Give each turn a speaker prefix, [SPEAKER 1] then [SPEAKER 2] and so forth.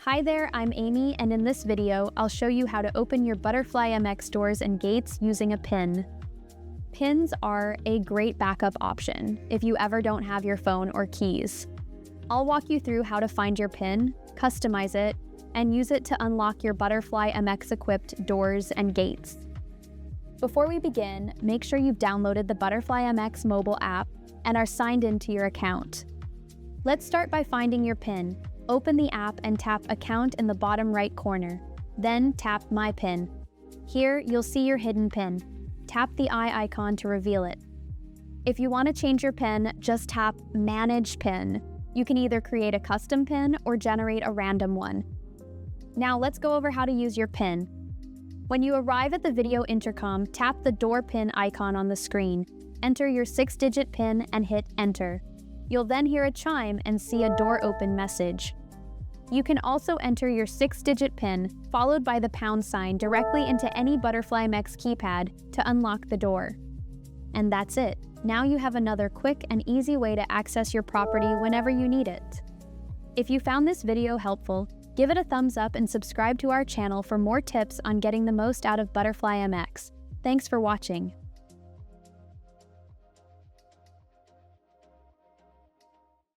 [SPEAKER 1] Hi there, I'm Amy, and in this video, I'll show you how to open your ButterflyMX doors and gates using a pin. Pins are a great backup option if you ever don't have your phone or keys. I'll walk you through how to find your pin, customize it, and use it to unlock your ButterflyMX-equipped doors and gates. Before we begin, make sure you've downloaded the ButterflyMX mobile app and are signed into your account. Let's start by finding your pin. Open the app and tap Account in the bottom right corner. Then tap My Pin. Here, you'll see your hidden pin. Tap the eye icon to reveal it. If you want to change your pin, just tap Manage Pin. You can either create a custom pin or generate a random one. Now let's go over how to use your pin. When you arrive at the video intercom, tap the door pin icon on the screen. Enter your 6-digit pin and hit Enter. You'll then hear a chime and see a door open message. You can also enter your 6-digit PIN, followed by the pound sign, directly into any ButterflyMX keypad to unlock the door. And that's it. Now you have another quick and easy way to access your property whenever you need it. If you found this video helpful, give it a thumbs up and subscribe to our channel for more tips on getting the most out of ButterflyMX. Thanks for watching.